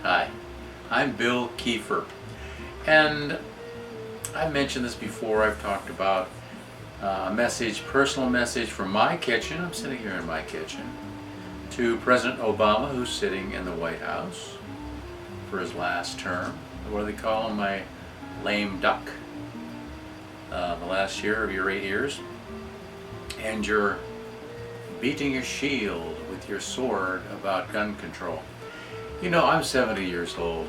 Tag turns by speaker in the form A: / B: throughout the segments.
A: Hi, I'm Bill Kiefer, and I've mentioned this before. I've talked about a message, personal message from my kitchen. I'm sitting here in my kitchen to President Obama, who's sitting in the White House for his last term. What do they call him? My lame duck. The last year of your 8 years, and you're beating your shield with your sword about gun control. You know, I'm 70 years old.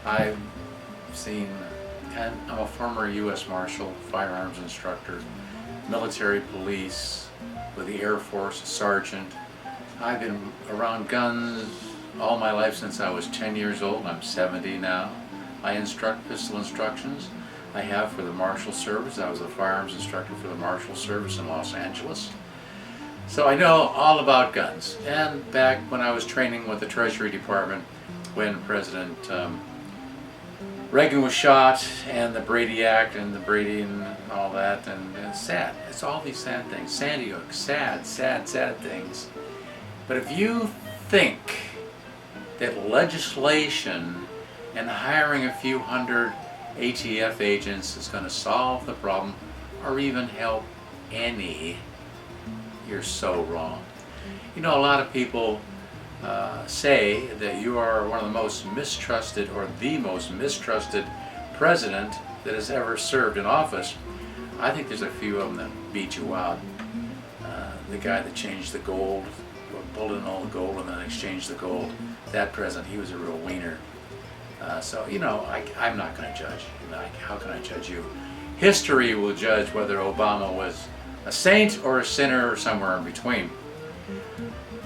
A: I've seen, and I'm a former U.S. Marshal, firearms instructor, military police, with the Air Force, a sergeant. I've been around guns all my life since I was 10 years old. I'm 70 now. I instruct pistol instructions. I have for the Marshal Service. I was a firearms instructor for the Marshal Service in Los Angeles. So I know all about guns. And back when I was training with the Treasury Department, when President Reagan was shot, and the Brady Act and the Brady and all that, and it's sad. It's all these sad things. Sandy Hook, sad things. But if you think that legislation and hiring a few hundred ATF agents is going to solve the problem or even help any, you're so wrong. You know, a lot of people say that you are one of the most mistrusted or the most mistrusted president that has ever served in office. I think there's a few of them that beat you out. The guy that changed the gold, pulled in all the gold and then exchanged the gold, that president, he was a real wiener. So, you know, I'm not going to judge. How can I judge you? History will judge whether Obama was a saint or a sinner or somewhere in between.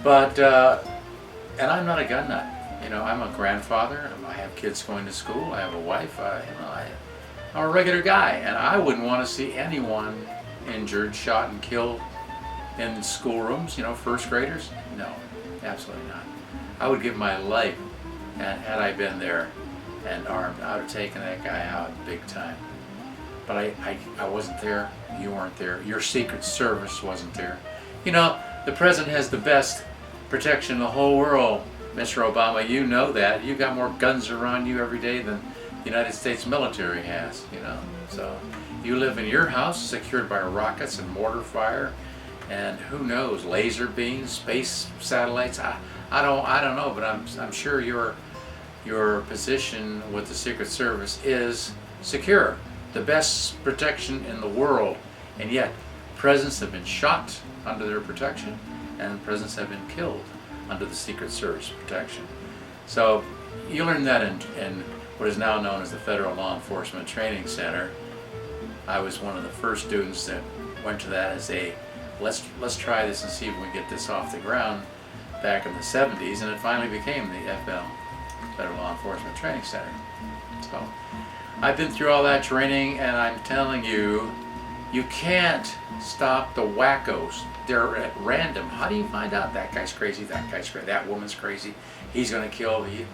A: But, and I'm not a gun nut. You know, I'm a grandfather. I have kids going to school. I have a wife. I'm a regular guy. And I wouldn't want to see anyone injured, shot, and killed in schoolrooms, you know, first graders. No, absolutely not. I would give my life, had I been there and armed, I would have taken that guy out big time. But I wasn't there, you weren't there, your Secret Service wasn't there. You know, the president has the best protection in the whole world, Mr. Obama, you know that. You got more guns around you every day than the United States military has, you know. So you live in your house secured by rockets and mortar fire and who knows, laser beams, space satellites. I don't know, but I'm sure your position with the Secret Service is secure, the best protection in the world, and yet presidents have been shot under their protection, and presidents have been killed under the Secret Service protection. So you learn that in what is now known as the Federal Law Enforcement Training Center. I was one of the first students that went to that as a let's try this and see if we can get this off the ground back in the 70s, and it finally became the FL, Federal Law Enforcement Training Center. So I've been through all that training, and I'm telling you, you can't stop the wackos. They're at random. How do you find out that guy's crazy, that guy's crazy, that woman's crazy, he's going to kill you?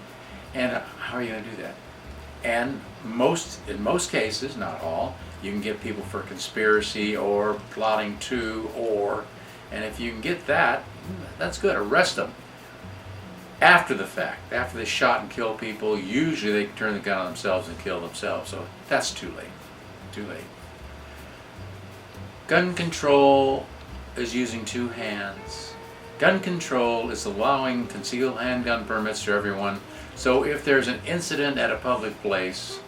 A: And how are you going to do that? And in most cases, not all, you can get people for conspiracy or plotting to, and if you can get that, that's good. Arrest them. After the fact, after they shot and killed people, usually they turn the gun on themselves and kill themselves. So that's too late. Too late. Gun control is using two hands. Gun control is allowing concealed handgun permits to everyone. So if there's an incident at a public place,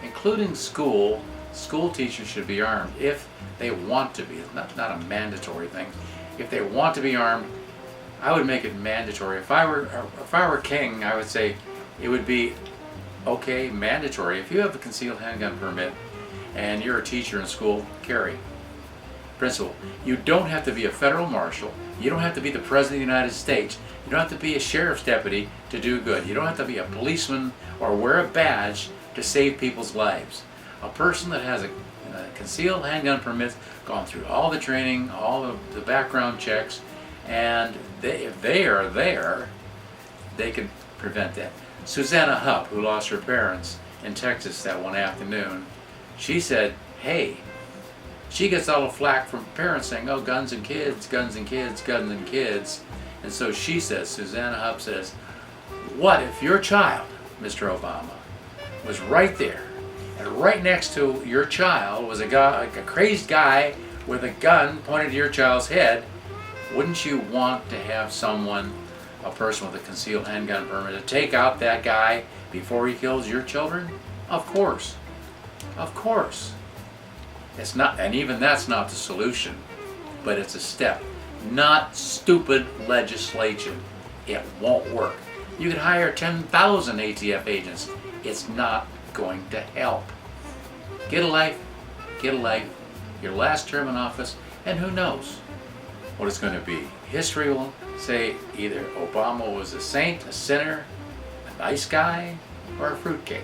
A: including school teachers should be armed if they want to be. It's not a mandatory thing. If they want to be armed, I would make it mandatory. If I were king, I would say it would be okay, mandatory. If you have a concealed handgun permit and you're a teacher in school, carry. Principle. You don't have to be a federal marshal. You don't have to be the president of the United States. You don't have to be a sheriff's deputy to do good. You don't have to be a policeman or wear a badge to save people's lives. A person that has a concealed handgun permit, gone through all the training, all of the background checks, and if they are there, they can prevent that. Susanna Hupp, who lost her parents in Texas that one afternoon, she said, hey, she gets all the flack from parents saying, oh, guns and kids, guns and kids, guns and kids. And so she says, Susanna Hupp says, What if your child, Mr. Obama, was right there, and right next to your child was a guy, like a crazed guy with a gun pointed to your child's head? Wouldn't you want to have someone, a person with a concealed handgun permit, to take out that guy before he kills your children? Of course. Of course. It's not, and even that's not the solution, but it's a step. Not stupid legislation. It won't work. You could hire 10,000 ATF agents. It's not going to help. Get a life, get a life, your last term in office, and who knows what it's going to be. History will say either Obama was a saint, a sinner, a nice guy, or a fruitcake.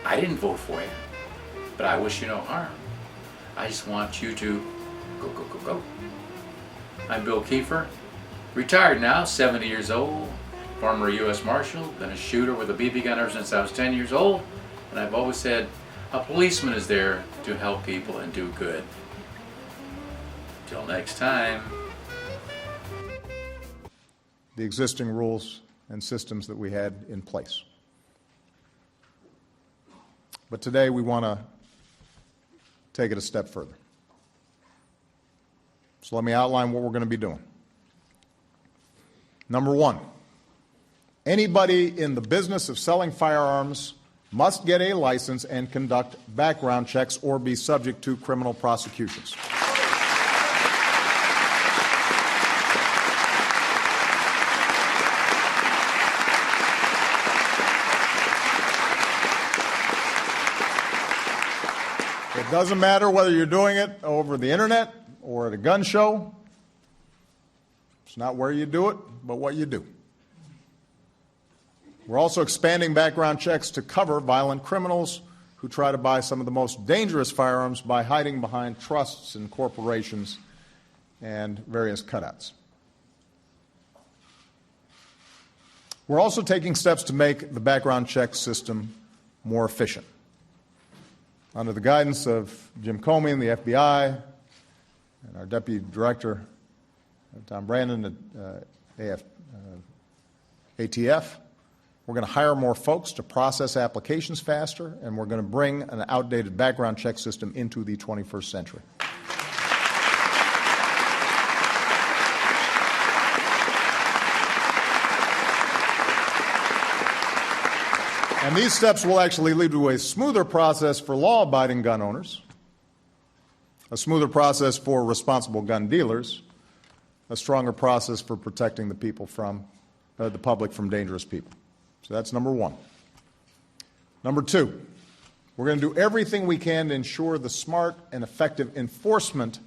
A: I didn't vote for you, but I wish you no harm. I just want you to go, go, go, go. I'm Bill Kiefer, retired now, 70 years old, former U.S. Marshal, been a shooter with a BB gun ever since I was 10 years old, and I've always said a policeman is there to help people and do good. Till next time.
B: The existing rules and systems that we had in place. But today we want to take it a step further. So let me outline what we're going to be doing. Number one, anybody in the business of selling firearms must get a license and conduct background checks or be subject to criminal prosecutions. It doesn't matter whether you're doing it over the internet or at a gun show. It's not where you do it, but what you do. We're also expanding background checks to cover violent criminals who try to buy some of the most dangerous firearms by hiding behind trusts and corporations and various cutouts. We're also taking steps to make the background check system more efficient. Under the guidance of Jim Comey and the FBI and our Deputy Director, Tom Brandon at ATF, we're going to hire more folks to process applications faster, and we're going to bring an outdated background check system into the 21st century. And these steps will actually lead to a smoother process for law-abiding gun owners, a smoother process for responsible gun dealers, a stronger process for protecting the people from the public from dangerous people. So that's number one. Number two, we're going to do everything we can to ensure the smart and effective enforcement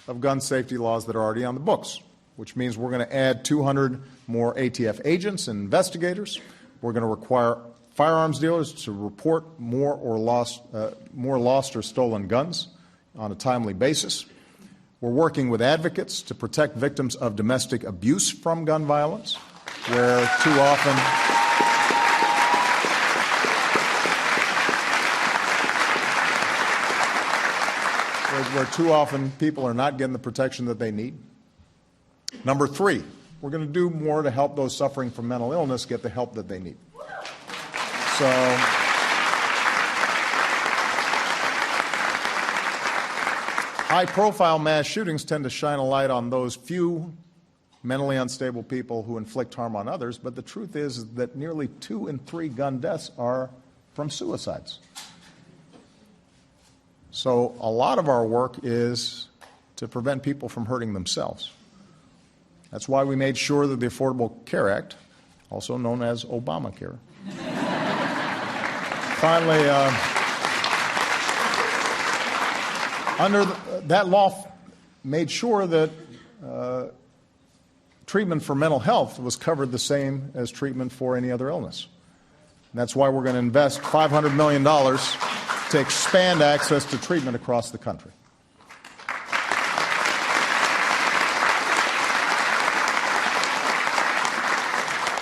B: of gun safety laws that are already on the books, which means we're going to add 200 more ATF agents and investigators. We're going to require firearms dealers to report more lost or stolen guns on a timely basis. We're working with advocates to protect victims of domestic abuse from gun violence, where too often people are not getting the protection that they need. Number three, we're going to do more to help those suffering from mental illness get the help that they need. So high-profile mass shootings tend to shine a light on those few mentally unstable people who inflict harm on others, but the truth is that nearly 2 in 3 gun deaths are from suicides. So a lot of our work is to prevent people from hurting themselves. That's why we made sure that the Affordable Care Act, also known as Obamacare, finally, that law made sure that treatment for mental health was covered the same as treatment for any other illness. And that's why we're going to invest $500 million to expand access to treatment across the country.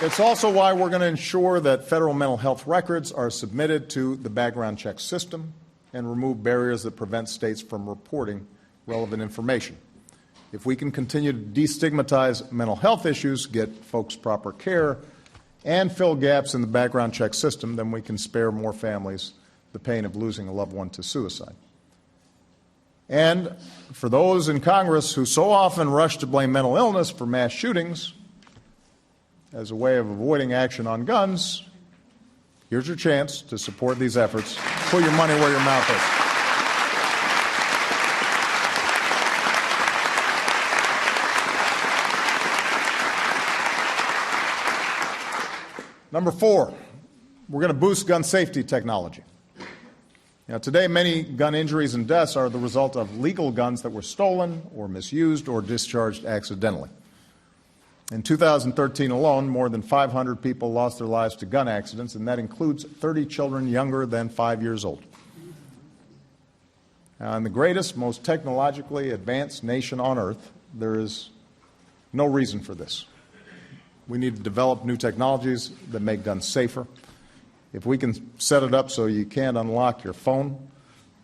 B: It's also why we're going to ensure that federal mental health records are submitted to the background check system and remove barriers that prevent states from reporting relevant information. If we can continue to destigmatize mental health issues, get folks proper care, and fill gaps in the background check system, then we can spare more families the pain of losing a loved one to suicide. And for those in Congress who so often rush to blame mental illness for mass shootings as a way of avoiding action on guns, here's your chance to support these efforts. Put your money where your mouth is. Number 4, we're going to boost gun safety technology. Now, today, many gun injuries and deaths are the result of legal guns that were stolen or misused or discharged accidentally. In 2013 alone, more than 500 people lost their lives to gun accidents, and that includes 30 children younger than 5 years old. Now, in the greatest, most technologically advanced nation on earth, there is no reason for this. We need to develop new technologies that make guns safer. If we can set it up so you can't unlock your phone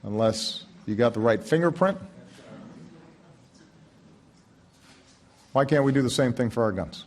B: unless you got the right fingerprint, why can't we do the same thing for our guns?